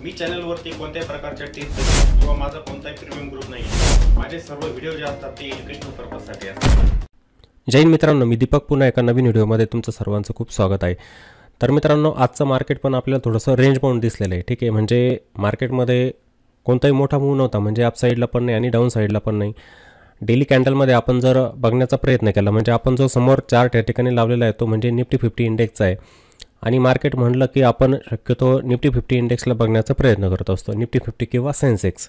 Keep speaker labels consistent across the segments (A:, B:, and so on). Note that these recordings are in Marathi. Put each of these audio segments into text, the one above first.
A: मी चॅनलवरती कोणत्याही प्रकारच्या टिप्स किंवा माझा कोणताही प्रीमियम ग्रुप नाही. माझे सर्व व्हिडिओ जे असतात ते एज्युकेशनल पर्पजसाठी असतात.
B: जय हिंद मित्रांनो, मी दीपक पुन्हा एका नवीन व्हिडिओमध्ये तुमचं सर्वांचं खूप स्वागत आहे. तर मित्रांनो, आजचं मार्केट पण आपल्याला थोडंसं रेंज बाउंड दिसलेलं आहे. ठीक आहे, म्हणजे मार्केटमध्ये कोणताही मोठा मूव नव्हता, म्हणजे अप साईडला पण नाही आणि डाऊन साईडला पण नाही. डेली कॅन्डलमध्ये आपण जर बघण्याचा प्रयत्न केला, म्हणजे आपण जो समोर चार्ट या ठिकाणी लावलेला आहे तो म्हणजे निफ्टी 50 इंडेक्सचा आहे. आणि मार्केट म्हटलं की आपण शक्यतो निफ्टी 50 इंडेक्सला बघण्याचा प्रयत्न करत असतो, निफ्टी 50 किंवा सेन्सेक्स.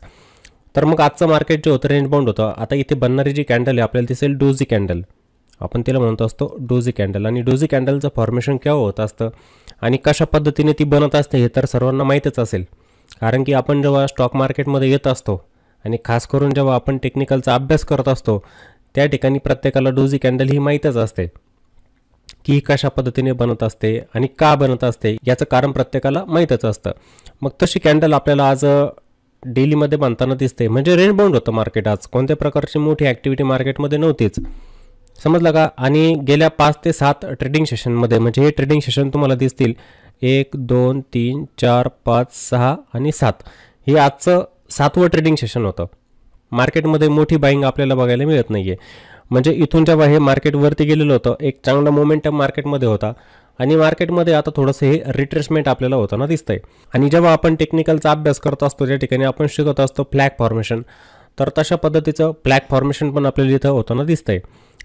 B: तर मग आजचं मार्केट जे होतं रेंज बाउंड होतं. आता इथे बनणारी जी कॅन्डल आहे आपल्याला दिसेल डोजी कॅन्डल, आपण तिला म्हणतो असतो डोजी कॅन्डल. आणि डोजी कॅन्डलचं फॉर्मेशन केव्हा होत असतं आणि कशा पद्धतीने ती बनत असते हे तर सर्वांना माहीतच असेल. कारण की आपण जेव्हा स्टॉक मार्केटमध्ये येत असतो आणि खास करून जेव्हा आपण टेक्निकलचा अभ्यास करत असतो त्या ठिकाणी प्रत्येकाला डोजी कॅन्डल ही माहीतच असते की ही कशा पद्धतीने बनत असते आणि का बनत असते याचं कारण प्रत्येकाला माहीतच असतं. मग तशी कॅन्डल आपल्याला आज डेलीमध्ये बनताना दिसते. म्हणजे रेंज बाउंड होतं मार्केट आज, कोणत्या प्रकारची मोठी ॲक्टिव्हिटी मार्केटमध्ये नव्हतीच, समजलं का. आणि गेल्या 5 ते 7 ट्रेडिंग सेशनमध्ये, म्हणजे हे ट्रेडिंग सेशन तुम्हाला दिसतील 1 2 3 4 5 6 आणि 7, हे आजचं 7वं ट्रेडिंग सेशन होतं. मार्केटमध्ये मोठी बाईंग आपल्याला बघायला मिळत नाही आहे. म्हणजे इथून जेव्हा हे मार्केट वरती गेलेलं होतं, एक चांगला मोमेंटम मार्केटमध्ये होता आणि मार्केटमध्ये आता थोडंसं हे रिट्रेसमेंट आपल्याला होताना दिसतंय. आणि जेव्हा आपण टेक्निकलचा अभ्यास करत असतो त्या ठिकाणी आपण शिकत असतो फ्लॅग फॉर्मेशन, तर तशा पद्धतीचं फ्लॅग फॉर्मेशन पण आपल्याला इथं होताना दिसतंय.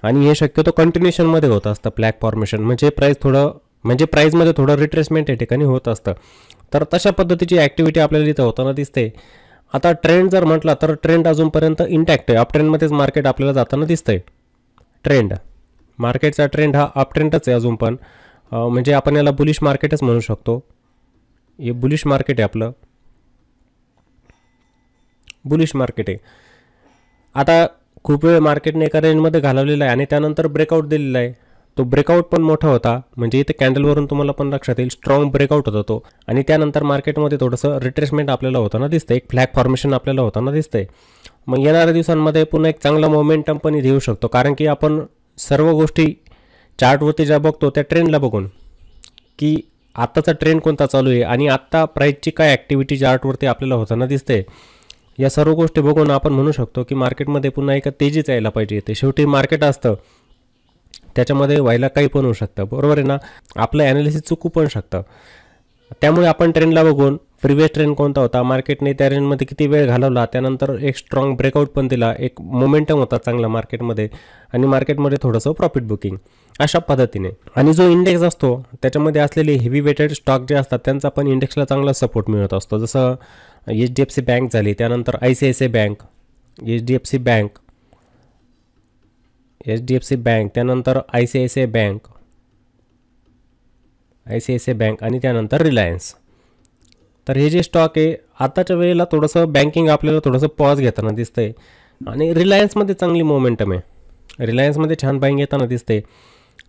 B: आणि हे शक्यतो कंटिन्युएशनमध्ये होत असतं फ्लॅग फॉर्मेशन, म्हणजे प्राईजमध्ये थोडं रिट्रेसमेंट या ठिकाणी होत असतं. तर तशा पद्धतीची ॲक्टिव्हिटी आपल्याला इथं होताना दिसते. आता ट्रेंड जर म्हटला तर ट्रेंड अजूनपर्यंत इंटॅक्ट आहे, अप ट्रेंडमध्येच मार्केट आपल्याला जाताना दिसतंय. मार्केटचा ट्रेंड हा अप ट्रेंडच आहे अजून पण, म्हणजे आपण याला बुलिश मार्केटच म्हणू शकतो. हे बुलिश मार्केट आहे, आपलं बुलिश मार्केट आहे. आता खूप वेळ मार्केटने एका रेंजमध्ये घालवलेला आहे आणि त्यानंतर ब्रेकआउट दिलेला आहे. तो ब्रेकआउट पण मोठा होता, म्हणजे इथे कॅन्डलवरून तुम्हाला पण लक्षात येईल स्ट्रॉंग ब्रेकआउट होता तो. आणि त्यानंतर मार्केटमध्ये थोडंसं रिट्रेसमेंट आपल्याला होताना दिसतं, एक फ्लॅग फॉर्मेशन आपल्याला होताना दिसतंय. मग येणाऱ्या दिवसांमध्ये पुन्हा एक चांगला मोमेंटम पण इथे येऊ शकतो, कारण की आपण सर्व गोष्टी चार्टवरती ज्या बघतो त्या ट्रेंडला बघून की आत्ताचा ट्रेंड कोणता चालू आहे आणि आत्ता प्राईसची काय ॲक्टिव्हिटी चार्टवरती आपल्याला होताना दिसते, या सर्व गोष्टी बघून आपण म्हणू शकतो की मार्केटमध्ये पुन्हा एका तेजीच यायला पाहिजे. ते शेवटी मार्केट असतं, त्याच्यामध्ये व्हायला काही पण होऊ शकतं, बरोबर आहे ना. आपलं ॲनालिसिस चुकू पण शकतं. त्यामुळे आपण ट्रेंडला बघून प्रिव्हियस ट्रेंड कोणता होता, मार्केटने त्या रेंजमध्ये किती वेळ घालवला, त्यानंतर एक स्ट्रॉंग ब्रेकआउट पण दिला, एक मोमेंटम होता चांगला मार्केटमध्ये आणि मार्केटमध्ये थोडंसं प्रॉफिट बुकिंग अशा पद्धतीने. आणि जो इंडेक्स असतो त्याच्यामध्ये असलेले हेवी वेटेड स्टॉक जे असतात त्यांचा पण इंडेक्सला चांगला सपोर्ट मिळत असतो. जसं HDFC बँक झाली, त्यानंतर ICICI बँक, HDFC बँक, त्यानंतर ICICI बँक आणि त्यानंतर रिलायन्स. तर हे जे स्टॉक आहे आताच्या वेळेला थोडंसं बँकिंग आपल्याला थोडंसं पॉज घेताना दिसतंय आणि रिलायन्समध्ये चांगली मोमेंटम आहे, रिलायन्समध्ये छान बाईंग येताना दिसते.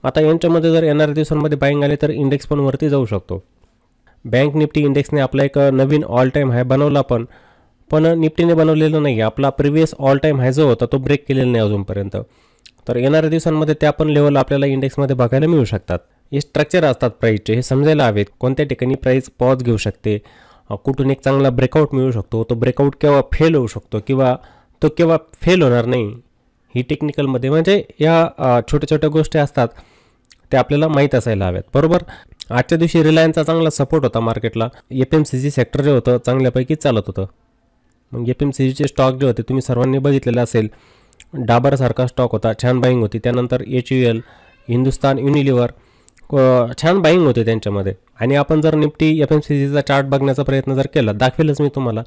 B: आता यांच्यामध्ये जर येणाऱ्या दिवसांमध्ये बाईंग आले तर इंडेक्स पण वरती जाऊ शकतो. बँक निफ्टी इंडेक्सने आपला एक नवीन ऑल टाईम हाय बनवला, पण निफ्टीने बनवलेलं नाही. आपला प्रिव्हियस ऑल टाईम हाय जो होता तो ब्रेक केलेला नाही अजूनपर्यंत. तर येणाऱ्या दिवसांमध्ये त्या पण लेवल आपल्याला इंडेक्समध्ये बघायला मिळू शकतात. हे स्ट्रक्चर असतात प्राईजचे, हे समजायला हवेत. कोणत्या ठिकाणी प्राईस पॉज घेऊ शकते, कुठून एक चांगला ब्रेकआउट मिळू शकतो, तो ब्रेकआउट केव्हा फेल होऊ शकतो किंवा तो केव्हा फेल होणार नाही, ही टेक्निकलमध्ये म्हणजे या छोट्या छोट्या गोष्टी असतात त्या आपल्याला माहीत असायला हव्यात, बरोबर. आजच्या दिवशी रिलायन्सचा चांगला सपोर्ट होता मार्केटला. FMCG सेक्टर जे होतं चांगल्यापैकी चालत होतं. मग FMCGचे स्टॉक जे होते तुम्ही सर्वांनी बघितलेलं असेल, डाबरसारखा स्टॉक होता, छान बाईंग होती. त्यानंतर HUL, हिंदुस्तान युनिलिव्हर, छान बाईंग होते त्यांच्यामध्ये. आणि आपण जर निफ्टी FMCGचा चार्ट बघण्याचा प्रयत्न जर केला, दाखवेलच मी तुम्हाला,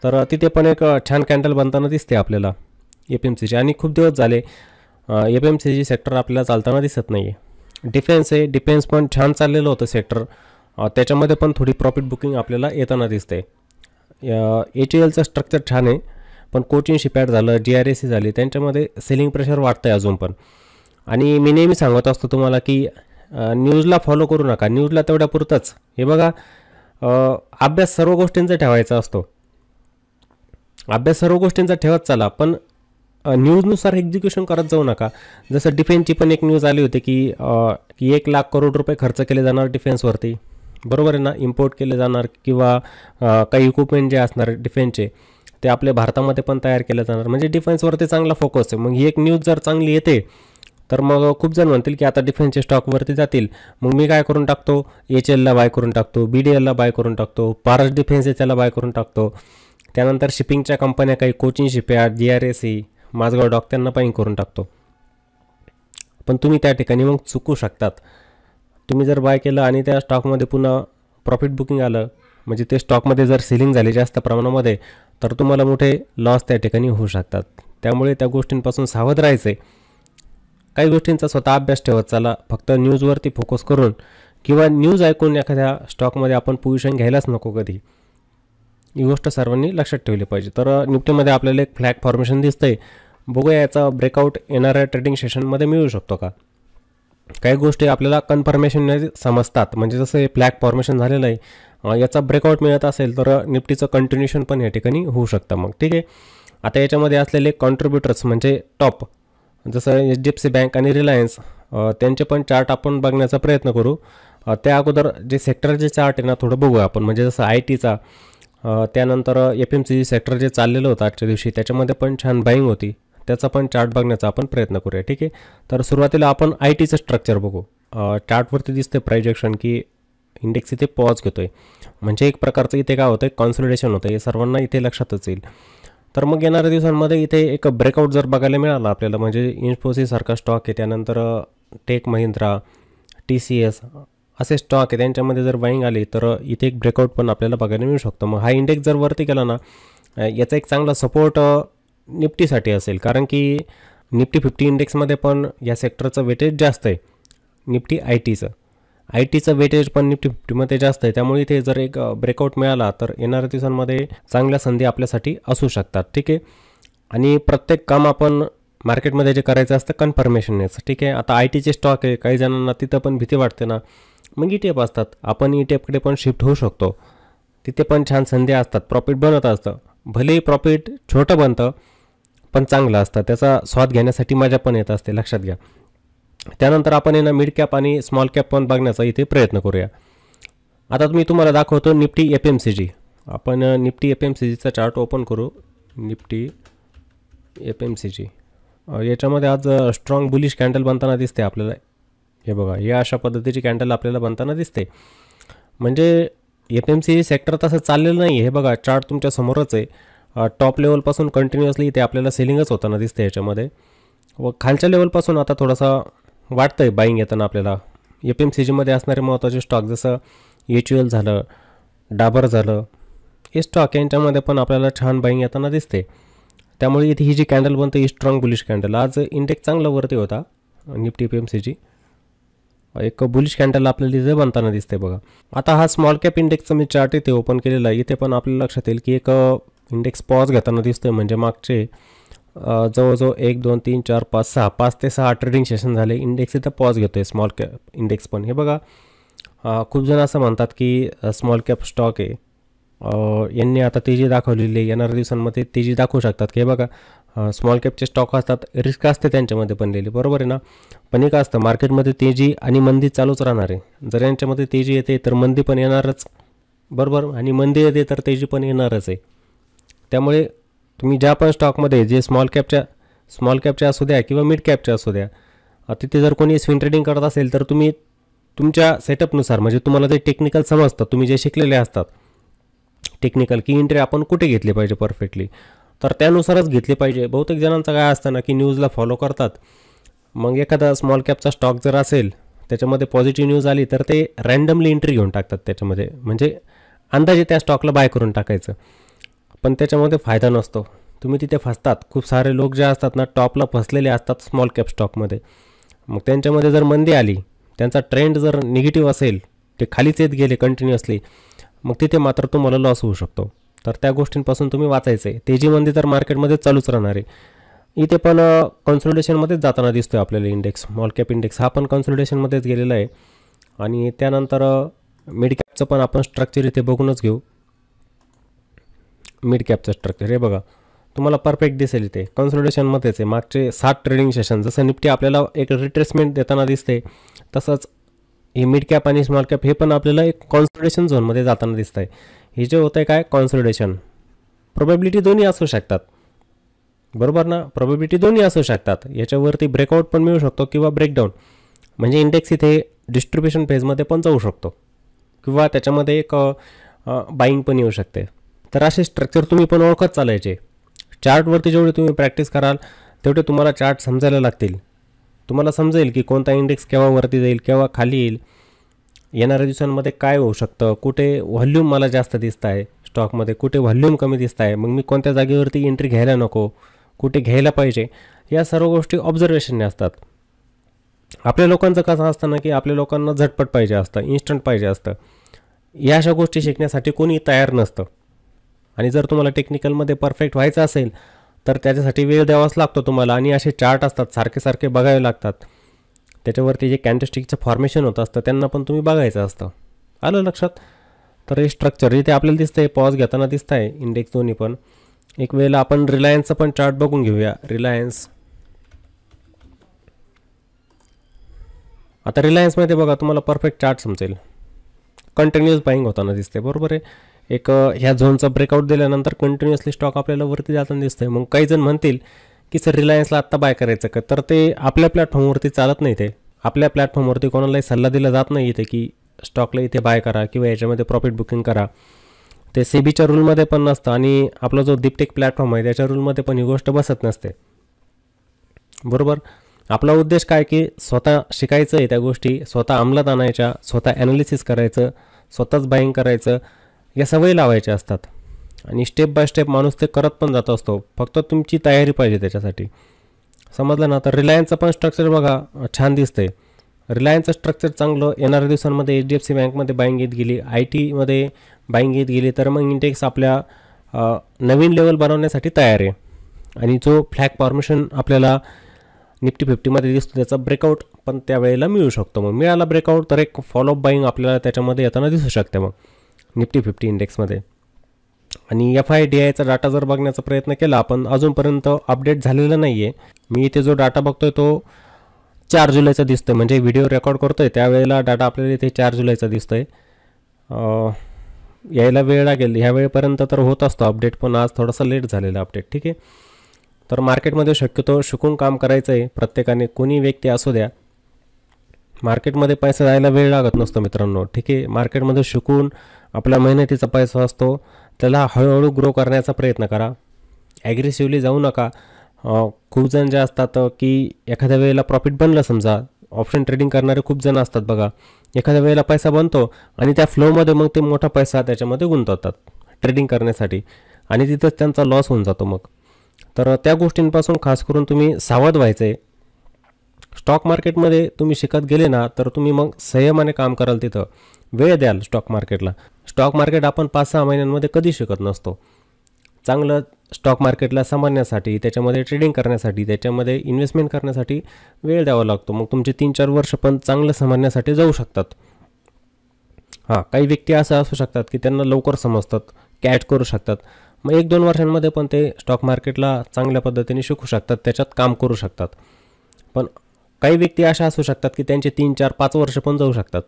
B: तर तिथे पण एक छान कॅन्डल बनताना दिसते आपल्याला FMCG. आणि खूप दिवस झाले FMCG सेक्टर आपल्याला चालताना दिसत नाही आहे. डिफेन्स आहे, डिफेन्स पण छान चाललेलं होतं सेक्टर, त्याच्यामध्ये पण थोडी प्रॉफिट बुकिंग आपल्याला येताना दिसते. HULचं स्ट्रक्चर छान आहे, पण कोचिन शिपयार्ड झालं, GRSC झाली, त्यांच्यामध्ये सेलिंग प्रेशर वाढतं आहे अजून पण. आणि मी नेहमी सांगत असतो तुम्हाला की न्यूजला फॉलो करू नका, न्यूजला तेवढ्या पुरतंच. हे बघा, अभ्यास सर्व गोष्टींचा ठेवायचा असतो, अभ्यास सर्व गोष्टींचा ठेवत चला, पण न्यूजनुसार एक्झिक्युशन करत जाऊ नका. जसं डिफेन्सची पण एक न्यूज आली होती की 1 लाख करोड रुपये खर्च केले जाणार डिफेन्सवरती, बरोबर आहे ना. इम्पोर्ट केले जाणार किंवा काही इक्विपमेंट जे असणार डिफेन्सचे ते आपल्या भारतामध्ये पण तयार केले जाणार, म्हणजे डिफेन्सवरती चांगला फोकस आहे. मग ही एक न्यूज जर चांगली येते तर मग खूप जण म्हणतील की आता डिफेन्सचे स्टॉकवरती जातील. मग मी काय करून टाकतो, HLला बाय करून टाकतो, BDLला बाय करून टाकतो, पारस डिफेन्स आहे त्याला बाय करून टाकतो. त्यानंतर शिपिंगच्या कंपन्या काही Cochin shipyard, GRSE, Mazagon dock त्यांना बाईंग करून टाकतो. पण तुम्ही त्या ठिकाणी मग चुकू शकतात. तुम्ही जर बाय केलं आणि त्या स्टॉकमध्ये पुन्हा प्रॉफिट बुकिंग आलं, म्हणजे ते स्टॉकमध्ये जर सेलिंग झाली जास्त प्रमाणामध्ये, तर तुम्हाला मोठे लॉस त्या ठिकाणी होऊ शकतात. त्यामुळे त्या गोष्टींपासून सावध राहायचं आहे. काही गोष्टींचा स्वतः अभ्यास ठेवत चला. फक्त न्यूजवरती फोकस करून किंवा न्यूज ऐकून एखाद्या स्टॉकमध्ये आपण पोझिशन घ्यायलाच नको कधी. ही गोष्ट सर्वांनी लक्षात ठेवली पाहिजे. तर निफ्टीमध्ये आपल्याला एक फ्लॅग फॉर्मेशन दिसतंय. बघूया याचा ब्रेकआउट येणाऱ्या ट्रेडिंग सेशनमध्ये मिळू शकतो का. काही गोष्टी आपल्याला कन्फर्मेशन समजतात, म्हणजे जसं हे फ्लॅग फॉर्मेशन झालेलं आहे, याचा ब्रेकआउट मिळत असेल तर निफ्टीचं कंटिन्युएशन पण या ठिकाणी होऊ शकतं. मग ठीक आहे. आता याच्यामध्ये असलेले कॉन्ट्रीब्युटर्स म्हणजे टॉप, जसं HDFC बँक आणि रिलायन्स, त्यांचे पण चार्ट आपण बघण्याचा प्रयत्न करू. त्या अगोदर जे सेक्टरचे चार्ट आहे ना थोडं बघूया आपण, म्हणजे जसं ITचा, त्यानंतर FMCG सेक्टर जे चाललेलं होतं आजच्या दिवशी त्याच्यामध्ये पण छान बाईंग होती, त्याचा पण चार्ट बघण्याचा आपण प्रयत्न करूया. ठीक आहे. तर सुरुवातीला आपण ITचं स्ट्रक्चर बघू. चार्टवरती दिसते प्रायजेक्शन की इंडेक्स इथे पॉज घेतो आहे, म्हणजे एक प्रकारचं इथे काय होतं, कॉन्सोलिडेशन होतं, हे सर्वांना इथे लक्षातच येईल. तर मग येणाऱ्या दिवसांमध्ये इथे एक ब्रेकआउट जर बघायला मिळाला आपल्याला, म्हणजे इन्फोसिससारखा स्टॉक आहे, त्यानंतर टेक महिंद्रा, TCS असे स्टॉक आहे, त्यांच्यामध्ये जर बाईंग आली तर इथे एक ब्रेकआउट पण आपल्याला बघायला मिळू शकतो. मग हा इंडेक्स जर वरती गेला ना, याचा एक चांगला सपोर्ट निफ्टीसाठी असेल, कारण की निफ्टी 50 इंडेक्समध्ये पण या सेक्टरचं वेटेज जास्त आहे. निफ्टी ITचं वेटेज पण निफ्टी 50मध्ये जास्त आहे. त्यामुळे इथे जर एक ब्रेकआउट मिळाला तर येणाऱ्या दिवसांमध्ये चांगल्या संधी आपल्यासाठी असू शकतात. ठीक आहे. आणि प्रत्येक काम आपण मार्केटमध्ये जे करायचं असतं कन्फर्मेशननेच. ठीक आहे. आता ITचे स्टॉक आहे, काही जणांना तिथं पण भीती वाटते ना, मग ETF असतात, आपण ETFकडे पण शिफ्ट होऊ शकतो. तिथे पण छान संधी असतात, प्रॉफिट बनत असतं. भलेही प्रॉफिट छोटं बनतं पण चांगलं असतं, त्याचा स्वाद घेण्यासाठी मजा पण येत असते, लक्षात घ्या. त्यानंतर आपण आहे ना मिड कॅप आणि स्मॉल कॅप पण बघण्याचा इथे प्रयत्न करूया. आता मी तुम्हाला दाखवतो निफ्टी FMCG. आपण निफ्टी FMCGचा चार्ट ओपन करू. निफ्टी FMCG याच्यामध्ये आज स्ट्रॉंग बुलिश कॅन्डल बनताना दिसते आपल्याला. हे बघा, या अशा पद्धतीची कॅन्डल आपल्याला बनताना दिसते. म्हणजे FMCG सेक्टर तसं चाललेलं नाही. हे बघा, चार्ट तुमच्या समोरच आहे. टॉप लेवलपासून कंटिन्युअसली इथे आपल्याला सेलिंगच होताना दिसते याच्यामध्ये, व खालच्या लेवलपासून आता थोडासा वाटतं आहे बाईंग येताना आपल्याला. FMCGमध्ये असणारे महत्त्वाचे स्टॉक जसं HUL झालं, डाबर झालं, हे स्टॉक यांच्यामध्ये पण आपल्याला छान बाईंग येताना दिसते. त्यामुळे इथे ही जी कॅन्डल बनते ही स्ट्रॉंग बुलिश कॅन्डल. आज इंडेक्स चांगला वरती होता निफ्टी FMCG, एक बुलिश कॅन्डल आपल्याला इथे बनताना दिसते बघा. आता हा स्मॉल कॅप इंडेक्सचा मी चार्ट इथे ओपन केलेला आहे. इथे पण आपल्याला लक्षात येईल की एक इंडेक्स पॉज घेताना दिसतोय, म्हणजे मागचे जवळजवळ 1 2 3 4 5 ते 6 ट्रेडिंग सेशन झाले, इंडेक्स इथं पॉज घेतो आहे स्मॉल कॅप इंडेक्स पण. हे बघा, खूप जण असं म्हणतात की स्मॉल कॅप स्टॉक आहे, यांनी आता तेजी दाखवलेली आहे, येणाऱ्या दिवसांमध्ये तेजी दाखवू शकतात. की हे बघा, स्मॉल कॅपचे स्टॉक असतात, रिस्क असते त्यांच्यामध्ये बनलेली, बरोबर आहे ना. पण एक असतं मार्केटमध्ये तेजी आणि मंदी चालूच राहणार आहे. जर यांच्यामध्ये तेजी येते तर मंदी पण येणारच, बरोबर, आणि मंदी येते तर तेजी पण येणारच आहे. त्यामुळे तुम्ही ज्या पण स्टॉकमध्ये जे स्मॉल कॅपच्या असू द्या किंवा मिड कॅपच्या असू द्या, तिथे जर कोणी स्विंग ट्रेडिंग करत असेल तर तुम्ही तुमच्या सेटअपनुसार, म्हणजे तुम्हाला जे टेक्निकल समजतं, तुम्ही जे शिकलेले असतात टेक्निकल, की एंट्री आपण कुठे घेतली पाहिजे परफेक्टली, तर त्यानुसारच घेतली पाहिजे. बहुतेक जणांचं काय असतं ना की न्यूजला फॉलो करतात, मग एखादा स्मॉल कॅपचा स्टॉक जर असेल त्याच्यामध्ये पॉझिटिव्ह न्यूज आली तर ते रँडमली एंट्री घेऊन टाकतात त्याच्यामध्ये, म्हणजे अंदाजे त्या स्टॉकला बाय करून टाकायचं. पण त्याच्यामध्ये फायदा नसतो, तुम्ही तिथे फसतात. खूप सारे लोक जे असतात ना टॉपला फसलेले असतात स्मॉल कॅप स्टॉकमध्ये. मग त्यांच्यामध्ये जर मंदी आली, त्यांचा ट्रेंड जर निगेटिव्ह असेल, ते खालीच येत गेले कंटिन्युअसली, मग तिथे मात्र तुम्हाला लॉस होऊ शकतो. तर त्या गोष्टींपासून तुम्ही वाचायचं आहे. तेजी मंदी तर मार्केटमध्ये चालूच राहणार आहे. इथे पण कन्सोलिडेशनमध्येच जाताना दिसतो आहे आपल्याला इंडेक्स. स्मॉल कॅप इंडेक्स हा पण कन्सोलिडेशनमध्येच गेलेला आहे. आणि त्यानंतर मिड कॅपचं पण आपण स्ट्रक्चर इथे बघूनच घेऊ. मिड कॅपचं स्ट्रक्चर हे बघा, तुम्हाला परफेक्ट दिसेल इथे कन्सोलिडेशनमध्येच आहे. मागचे 7 ट्रेडिंग सेशन, जसं निफ्टी आपल्याला एक रिट्रेसमेंट देताना दिसते, तसंच हे मिड कॅप आणि स्मॉल कॅप हे पण आपल्याला एक कॉन्सोलिडेशन झोनमध्ये जाताना दिसत आहे. हे जे होतं आहे काय कॉन्सोलिडेशन, प्रोबॅबिलिटी दोन्ही असू शकतात, बरोबर ना. प्रोबॅबिलिटी दोन्ही असू शकतात. याच्यावरती ब्रेकआउट पण मिळू शकतो किंवा ब्रेकडाऊन, म्हणजे इंडेक्स इथे डिस्ट्रीब्युशन फेजमध्ये पण जाऊ शकतो किंवा त्याच्यामध्ये एक बाईंग पण येऊ शकते. तर असे स्ट्रक्चर तुम्ही पण ओळखत चालायचे. चार्टवरती जेवढे तुम्ही प्रॅक्टिस कराल तेवढे तुम्हाला चार्ट समजायला लागतील. तुम्हाला समजेल की कोणता इंडेक्स केव्हा वरती जाईल, केव्हा खाली येईल, येणाऱ्या दिवसांमध्ये काय होऊ शकतं, कुठे व्हॉल्यूम मला जास्त दिसत आहे स्टॉकमध्ये, कुठे व्हॉल्यूम कमी दिसत आहे, मग मी कोणत्या जागेवरती एंट्री घ्यायला नको, कुठे घ्यायला पाहिजे, या सर्व गोष्टी ऑब्झर्वेशनने असतात. आपल्या लोकांचं कसं असतं ना की आपल्या लोकांना झटपट पाहिजे असतं, इन्स्टंट पाहिजे असतं. या अशा गोष्टी शिकण्यासाठी कोणी तयार नसतं. आणि जर तुम्हाला टेक्निकलमध्ये परफेक्ट व्हायचं असेल तर त्याच्यासाठी वेळ द्यावाच लागतो तुम्हाला. आणि असे चार्ट असतात सारखे सारखे बघावे लागतात, त्याच्यावरती जे कॅन्डलस्टिकचं फॉर्मेशन होत असतं त्यांना पण तुम्ही बघायचं असतं. आलं लक्षात. तर हे स्ट्रक्चर इथे आपल्याला दिसतं आहे, पॉज घेताना दिसतं आहे इंडेक्स दोन्ही पण. एक वेळेला आपण रिलायन्सचा पण चार्ट बघून घेऊया. रिलायन्स, आता रिलायन्समध्ये बघा तुम्हाला परफेक्ट चार्ट समजेल, कंटिन्युअस बाईंग होताना दिसते, बरोबर आहे. एक ह्या झोनचा ब्रेकआउट दिल्यानंतर कंटिन्युअसली स्टॉक आपल्याला वरती जाताना दिसतंय. मग काही जण म्हणतील की सर रिलायन्सला आत्ता बाय करायचं का, तर ते आपल्या प्लॅटफॉर्मवरती चालत नाही. ते आपल्या प्लॅटफॉर्मवरती कोणालाही सल्ला दिला जात नाही इथे की स्टॉकला इथे बाय करा किंवा याच्यामध्ये प्रॉफिट बुकिंग करा. ते सेबीच्या रूलमध्ये पण नसतं आणि आपला जो दीपटेक प्लॅटफॉर्म आहे त्याच्या रूलमध्ये पण ही गोष्ट बसत नसते, बरोबर. आपला उद्देश काय की स्वतः शिकायचं आहे, त्या गोष्टी स्वतः अंमलात आणायच्या, स्वतः ॲनालिसिस करायचं, स्वतःच बाईंग करायचं, या सवयी लावायच्या असतात. आणि स्टेप बाय स्टेप माणूस ते करत पण जात असतो, फक्त तुमची तयारी पाहिजे त्याच्यासाठी, समजलं ना. तर रिलायन्सचं पण स्ट्रक्चर बघा छान दिसतंय. रिलायन्सचं स्ट्रक्चर चांगलं, येणाऱ्या दिवसांमध्ये HDFC बँकमध्ये बाईंग येत गेली, IT मध्ये बाईंग येत गेली, तर मग इंडेक्स आपल्या नवीन लेवल बनवण्यासाठी तयार आहे. आणि जो फ्लॅग फॉर्मेशन आपल्याला निफ्टी 50मध्ये दिसतो त्याचा ब्रेकआउट पण त्यावेळेला मिळू शकतो. मग मिळाला ब्रेकआउट तर एक फॉलोअप बाईंग आपल्याला त्याच्यामध्ये येताना दिसू शकते मग निफ्टी 50 इंडेक्समध्ये. आणि FIDIचा डाटा जर बघण्याचा प्रयत्न केला आपण, अजूनपर्यंत अपडेट झालेला नाही आहे. मी इथे जो डाटा बघतोय तो 4 जुलैचा दिसतोय, म्हणजे व्हिडिओ रेकॉर्ड करतोय त्यावेळेला डाटा आपल्याला इथे 4 जुलैचा दिसतोय. यायला वेळ लागेल, ह्या वेळेपर्यंत तर होत असतो अपडेट, पण आज थोडासा लेट झालेला अपडेट, ठीक आहे. तर मार्केटमध्ये शक्यतो शिकून काम करायचं आहे प्रत्येकाने, कोणी व्यक्ती असू द्या. मार्केटमध्ये पैसा जायला वेळ लागत नसतो मित्रांनो, ठीक आहे. मार्केटमध्ये शिकून आपल्या मेहनतीचा पैसा असतो, त्याला हळूहळू ग्रो करण्याचा प्रयत्न करा, ॲग्रेसिव्हली जाऊ नका. खूप जण जे असतात की एखाद्या वेळेला प्रॉफिट बनलं, समजा ऑप्शन ट्रेडिंग करणारे खूप जण असतात बघा, एखाद्या वेळेला पैसा बनतो आणि त्या फ्लोमध्ये मग ते मोठा पैसा त्याच्यामध्ये गुंतवतात ट्रेडिंग करण्यासाठी आणि तिथंच त्यांचा लॉस होऊन जातो मग. तर त्या गोष्टींपासून खास करून तुम्ही सावध व्हायचं आहे. स्टॉक मार्केटमध्ये तुम्ही शिकत गेले ना तर तुम्ही मग संयमाने काम कराल, तिथं वेळ द्याल स्टॉक मार्केटला. स्टॉक मार्केट आपण 5-6 महिन्यांमध्ये कधी शिकत नसतो. चांगलं स्टॉक मार्केटला समजण्यासाठी, त्याच्यामध्ये ट्रेडिंग करण्यासाठी, त्याच्यामध्ये इन्व्हेस्टमेंट करण्यासाठी वेळ द्यावा लागतो. मग तुमचे 3-4 वर्ष पण चांगलं समजण्यासाठी जाऊ शकतात. हां, काही व्यक्ती असं असू शकतात की त्यांना लवकर समजतात, कॅच करू शकतात, मग 1-2 वर्षांमध्ये पण ते स्टॉक मार्केटला चांगल्या पद्धतीने शिकू शकतात, त्याच्यात काम करू शकतात. पण काही व्यक्ती अशा असू शकतात की त्यांचे 3-4-5 वर्ष पण जाऊ शकतात.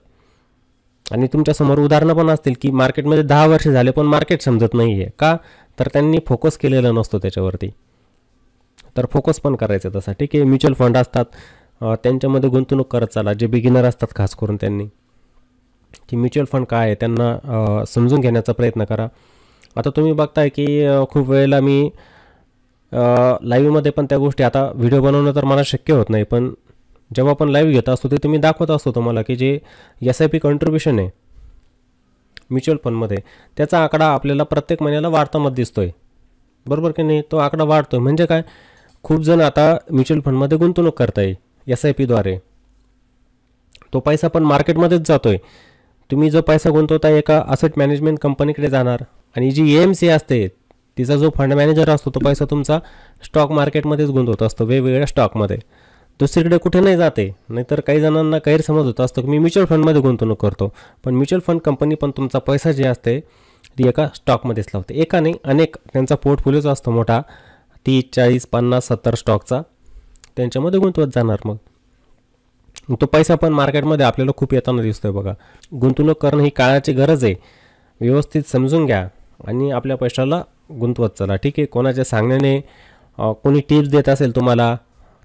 B: आणि तुमच्यासमोर उदाहरणं पण असतील की मार्केटमध्ये 10 वर्ष झाले पण मार्केट समजत नाही आहे का, तर त्यांनी फोकस केलेला नसतो त्याच्यावरती. तर फोकस पण करायचं तसा, ठीक आहे. म्युच्युअल फंड असतात, त्यांच्यामध्ये गुंतवणूक करत चाला, जे बिगिनर असतात खास करून त्यांनी, की म्युच्युअल फंड काय आहे त्यांना समजून घेण्याचा प्रयत्न करा. आता तुम्ही बघताय की खूप वेळेला मी लाईव्हमध्ये पण त्या गोष्टी, आता व्हिडिओ बनवणं तर मला शक्य होत नाही, पण जेव्हा आपण लाईव्ह घेत असतो ते तुम्ही दाखवत असतो तुम्हाला की जे SIP कंट्रीब्युशन आहे म्युच्युअल फंडमध्ये, त्याचा आकडा आपल्याला प्रत्येक महिन्याला वाढताना दिसतोय, बरोबर की नाही. तो आकडा वाढतोय म्हणजे काय, खूप जण आता म्युच्युअल फंडमध्ये गुंतवणूक करताय SIPद्वारे. तो पैसा पण मार्केटमध्येच जातोय. तुम्ही जो पैसा गुंतवताय एका असेट मॅनेजमेंट कंपनीकडे जाणार आणि जी AMC असते तिचा जो फंड मॅनेजर असतो तो पैसा तुमचा स्टॉक मार्केटमध्येच गुंतवत असतो, वेगवेगळ्या स्टॉकमध्ये, दुसरीकडे कुठे नाही जाते. नाहीतर काही जणांना गैरसमज होत असतो की मी म्युच्युअल फंडमध्ये गुंतवणूक करतो, पण म्युच्युअल फंड कंपनी पण तुमचा पैसा जे असते ती एका स्टॉकमध्येच लावते. एका नाही, अनेक, त्यांचा पोर्टफोलिओच असतो मोठा, 30, 40, 50, 70 स्टॉकचा, त्यांच्यामध्ये गुंतवत जाणार. मग तो पैसा पण मार्केटमध्ये आपल्याला खूप येताना दिसतोय बघा. गुंतवणूक करणं ही काळाची गरज आहे. व्यवस्थित समजून घ्या आणि आपल्या पैशाला गुंतवत चला. ठीक आहे. कोणाच्या सांगण्याने कोणी टिप्स देत असेल तुम्हाला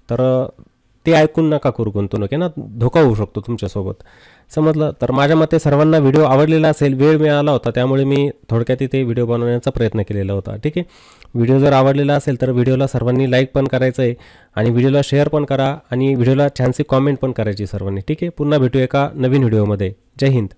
B: तर ते ऐकून नका करू गुंतवणूक, आहे ना, धोका होऊ शकतो तुमच्यासोबत. समजलं. तर माझ्या मते सर्वांना व्हिडिओ आवडलेला असेल, वेळ मिळाला होता त्यामुळे मी थोडक्यात इथे व्हिडिओ बनवण्याचा प्रयत्न केलेला होता. ठीक आहे. व्हिडिओ जर आवडलेला असेल तर व्हिडिओला सर्वांनी लाईक पण करायचं आहे आणि व्हिडिओला शेअर पण करा आणि व्हिडिओला छानशी कॉमेंट पण करायची सर्वांनी. ठीक आहे. पुन्हा भेटू एका नवीन व्हिडिओमध्ये. जय हिंद.